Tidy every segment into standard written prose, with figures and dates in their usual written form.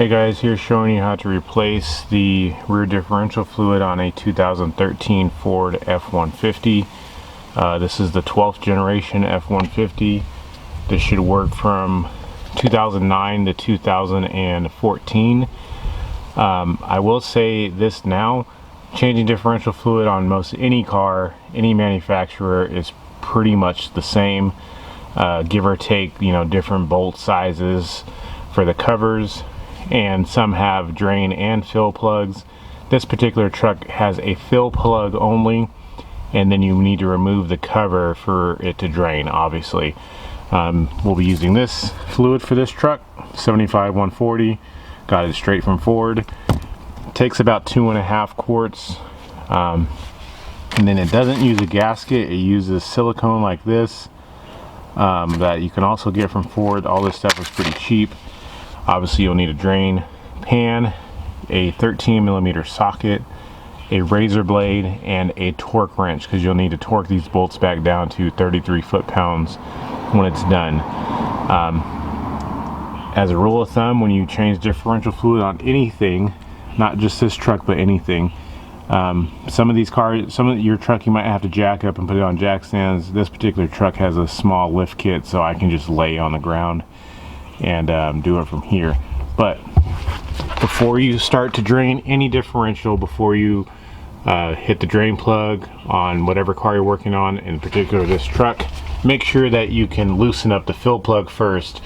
Hey guys, here showing you how to replace the rear differential fluid on a 2013 Ford F-150. This is the 12th generation F-150. This should work from 2009 to 2014. I will say this now, changing differential fluid on most any car, any manufacturer, is pretty much the same. Give or take, different bolt sizes for the covers, and some have drain and fill plugs. This particular truck has a fill plug only, and then you need to remove the cover for it to drain, obviously. We'll be using this fluid for this truck, 75-140. Got it straight from Ford. It takes about 2.5 quarts. And then it doesn't use a gasket, it uses silicone like this that you can also get from Ford. All this stuff is pretty cheap. Obviously you'll need a drain pan, a 13mm socket, a razor blade, and a torque wrench, because you'll need to torque these bolts back down to 33 foot-pounds when it's done. As a rule of thumb, when you change differential fluid on anything, not just this truck but anything, some of these cars, your truck, you might have to jack up and put it on jack stands. This particular truck has a small lift kit, so I can just lay on the ground and do it from here. But before you start to drain any differential, before you hit the drain plug on whatever car you're working on, in particular this truck, make sure that you can loosen up the fill plug first,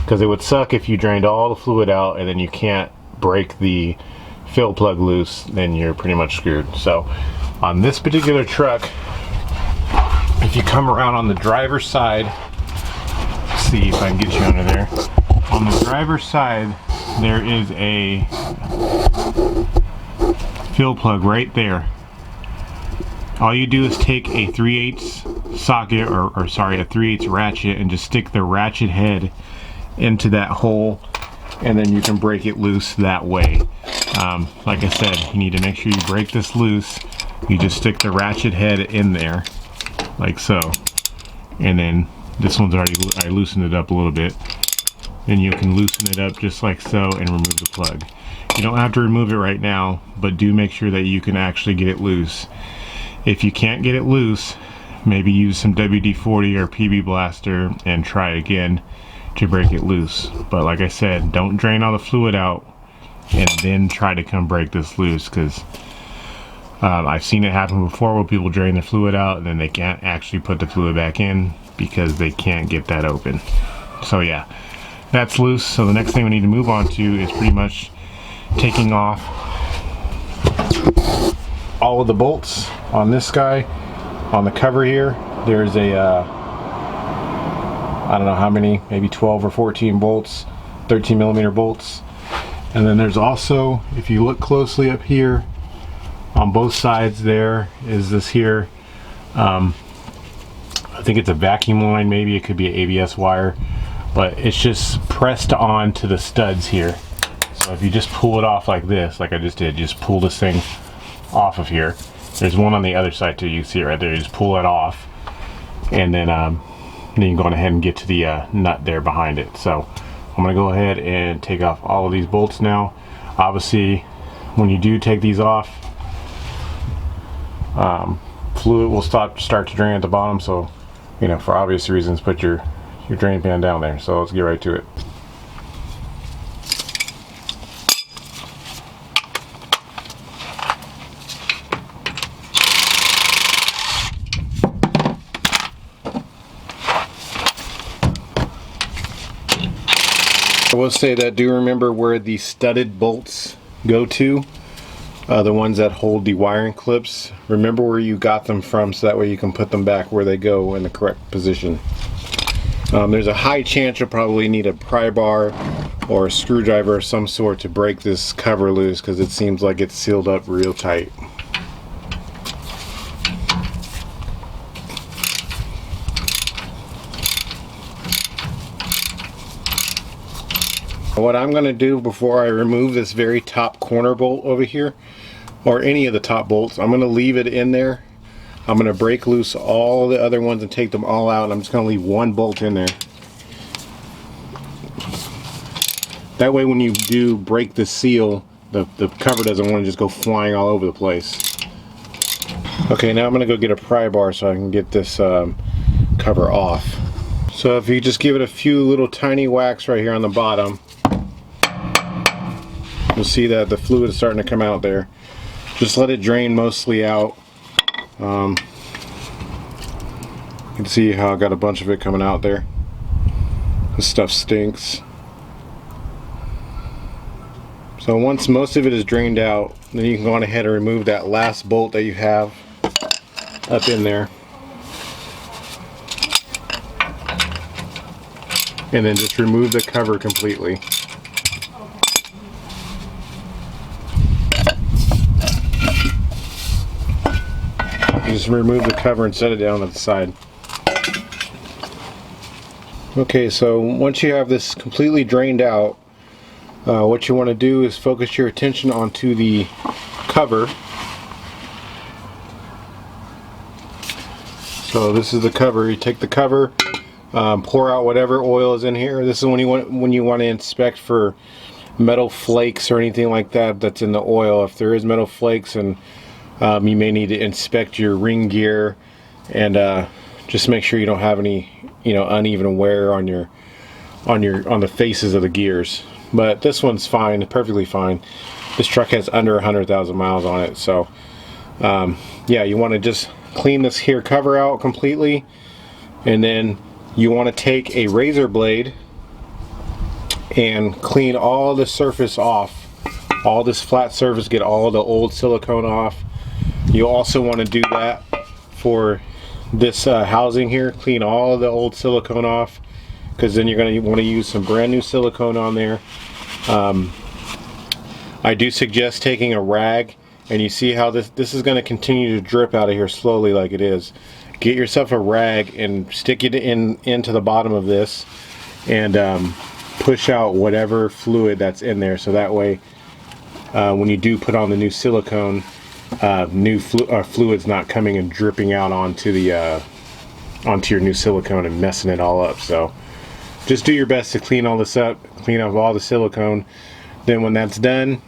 because it would suck if you drained all the fluid out and then you can't break the fill plug loose. Then you're pretty much screwed. So on this particular truck, if you come around on the driver's side, see if I can get you under there. On the driver's side, there is a fill plug right there. All you do is take a 3/8 socket, or sorry, a 3/8 ratchet, and just stick the ratchet head into that hole, and then you can break it loose that way. Like I said, you need to make sure you break this loose. You just stick the ratchet head in there, like so, and then this one's I loosened it up a little bit. Then you can loosen it up just like so and remove the plug. You don't have to remove it right now, but do make sure that you can actually get it loose. If you can't get it loose, maybe use some WD-40 or PB Blaster and try again to break it loose. But like I said, don't drain all the fluid out and then try to come break this loose, because I've seen it happen before where people drain the fluid out and then they can't actually put the fluid back in because they can't get that open. So yeah, that's loose. So the next thing we need to move on to is pretty much taking off all of the bolts on this guy. On the cover here, there's a I don't know how many, maybe 12 or 14 bolts, 13mm bolts. And then there's also, if you look closely up here on both sides, there is this here, I think it's a vacuum line, maybe it could be an ABS wire, but it's just pressed on to the studs here. So if you just pull it off like this, like I just did, just pull this thing off of here. There's one on the other side too, you see it right there. You just pull it off, and then you can go ahead and get to the nut there behind it. So I'm gonna go ahead and take off all of these bolts now. Obviously, when you do take these off, fluid will start to drain at the bottom. So, for obvious reasons, put your drain pan down there. So let's get right to it. I will say that do remember where the studded bolts go to, the ones that hold the wiring clips. Remember where you got them from, so that way you can put them back where they go in the correct position. There's a high chance you'll probably need a pry bar or a screwdriver of some sort to break this cover loose, because it seems like it's sealed up real tight. What I'm going to do before I remove this very top corner bolt over here, or any of the top bolts, I'm going to leave it in there. I'm going to break loose all the other ones and take them all out. I'm just going to leave one bolt in there. That way when you do break the seal, the cover doesn't want to just go flying all over the place. Okay, now I'm going to go get a pry bar so I can get this cover off. So if you just give it a few little tiny whacks right here on the bottom, you'll see that the fluid is starting to come out there. Just let it drain mostly out. You can see how I got a bunch of it coming out there. This stuff stinks. So once most of it is drained out, then you can go on ahead and remove that last bolt that you have up in there. And then just remove the cover completely. Just remove the cover and set it down at the side. Okay, so once you have this completely drained out, what you want to do is focus your attention onto the cover. So this is the cover. You take the cover, pour out whatever oil is in here. This is when you want to inspect for metal flakes or anything like that that's in the oil. If there is metal flakes, and you may need to inspect your ring gear and just make sure you don't have any, uneven wear on the faces of the gears. But this one's fine, perfectly fine. This truck has under 100,000 miles on it, so yeah, you want to just clean this here cover out completely, and then you want to take a razor blade and clean all the surface off, all this flat surface, get all the old silicone off. You also want to do that for this housing here, clean all the old silicone off, because then you're going to want to use some brand new silicone on there. I do suggest taking a rag, and you see how this is going to continue to drip out of here slowly like it is. Get yourself a rag and stick it into the bottom of this, and push out whatever fluid that's in there, so that way when you do put on the new silicone, fluid's not coming and dripping out onto the onto your new silicone and messing it all up. So just do your best to clean all this up, clean up all the silicone. Then when that's done,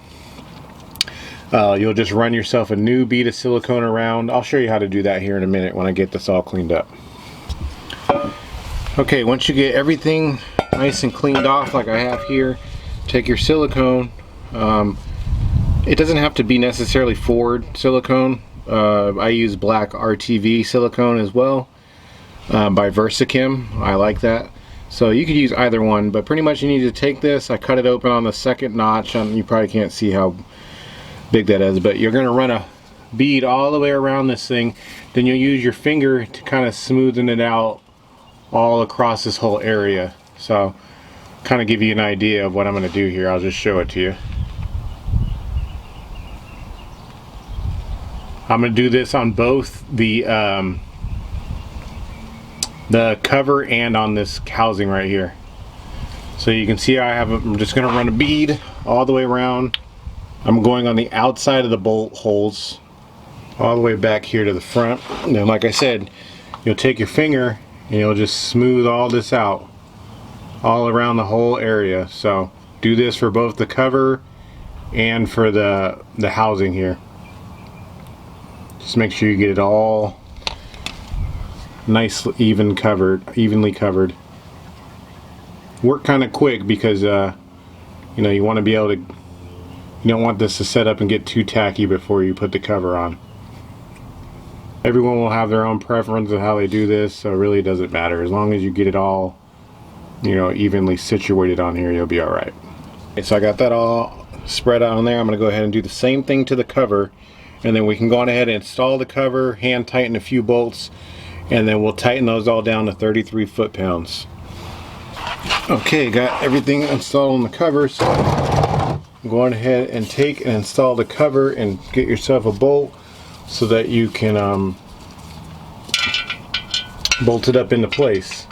you'll just run yourself a new bead of silicone around. I'll show you how to do that here in a minute when I get this all cleaned up. Okay, once you get everything nice and cleaned off like I have here, take your silicone. It doesn't have to be necessarily Ford silicone. I use black RTV silicone as well, by Versachem. I like that. So you could use either one, but pretty much you need to take this. I cut it open on the second notch. You probably can't see how big that is, but you're going to run a bead all the way around this thing. Then you'll use your finger to kind of smoothen it out all across this whole area. So kind of give you an idea of what I'm going to do here. I'll just show it to you. I'm going to do this on both the cover and on this housing right here. So you can see I'm just going to run a bead all the way around. I'm going on the outside of the bolt holes all the way back here to the front. And then, like I said, you'll take your finger and you'll just smooth all this out all around the whole area. So do this for both the cover and for the housing here. Just make sure you get it all nice, evenly covered. Work kind of quick because you want to be able to. You don't want this to set up and get too tacky before you put the cover on. Everyone will have their own preference of how they do this, so it really doesn't matter. As long as you get it all, evenly situated on here, you'll be all right. Okay, so I got that all spread out on there. I'm going to go ahead and do the same thing to the cover, and then we can go on ahead and install the cover, hand tighten a few bolts, and then we'll tighten those all down to 33 foot-pounds. Okay, got everything installed on the cover, so I'm going ahead and take and install the cover and get yourself a bolt so that you can bolt it up into place.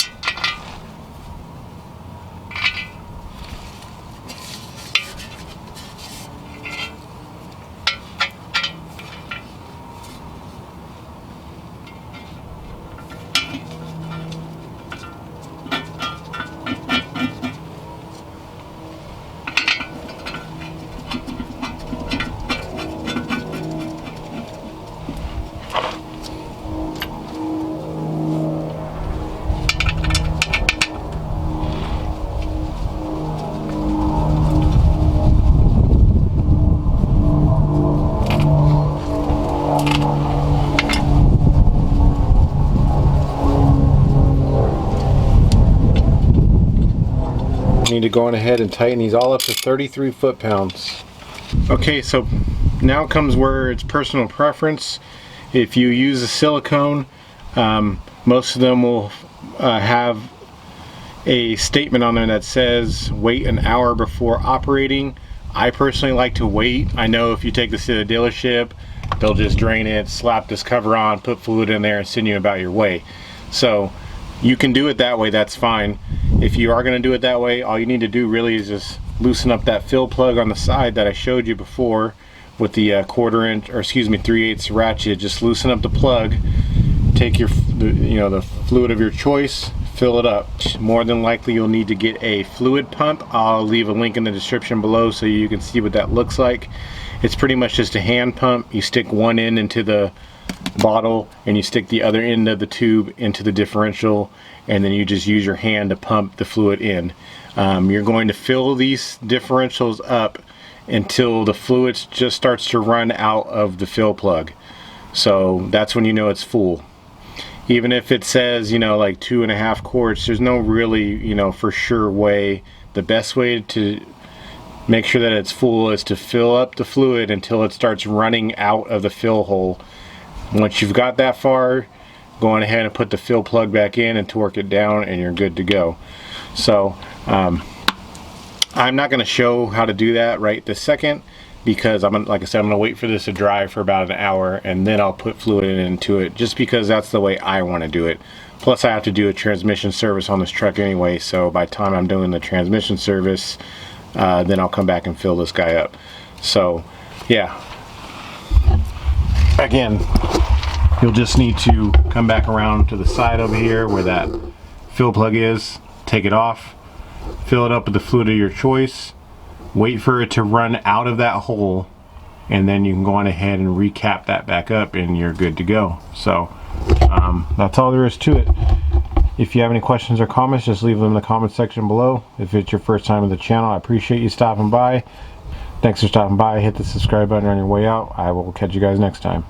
need to go on ahead and tighten these all up to 33 foot-pounds. Okay, so now comes where it's personal preference. If you use a silicone, most of them will have a statement on there that says wait an hour before operating. I personally like to wait. I know if you take this to the dealership, they'll just drain it, slap this cover on, put fluid in there, and send you about your way. So you can do it that way, that's fine. If you are going to do it that way, all you need to do really is just loosen up that fill plug on the side that I showed you before with the 1/4 inch, or excuse me, 3/8 ratchet. Just loosen up the plug, take the fluid of your choice, fill it up. More than likely you'll need to get a fluid pump. I'll leave a link in the description below so you can see what that looks like. It's pretty much just a hand pump. You stick one end into the bottle and you stick the other end of the tube into the differential, and then you just use your hand to pump the fluid in. You're going to fill these differentials up until the fluid just starts to run out of the fill plug. So that's when you know it's full. Even if it says, like 2.5 quarts, there's no really, for sure way. The best way to make sure that it's full is to fill up the fluid until it starts running out of the fill hole. Once you've got that far, go on ahead and put the fill plug back in and torque it down, and you're good to go. So I'm not going to show how to do that right this second, because like I said, I'm going to wait for this to dry for about an hour, and then I'll put fluid into it, just because that's the way I want to do it. Plus I have to do a transmission service on this truck anyway, so by the time I'm doing the transmission service, then I'll come back and fill this guy up. So yeah, again, you'll just need to come back around to the side over here where that fill plug is, take it off, fill it up with the fluid of your choice, wait for it to run out of that hole, and then you can go on ahead and recap that back up and you're good to go. So that's all there is to it. If you have any questions or comments, just leave them in the comment section below. If it's your first time to the channel, I appreciate you stopping by. Thanks for stopping by. Hit the subscribe button on your way out. I will catch you guys next time.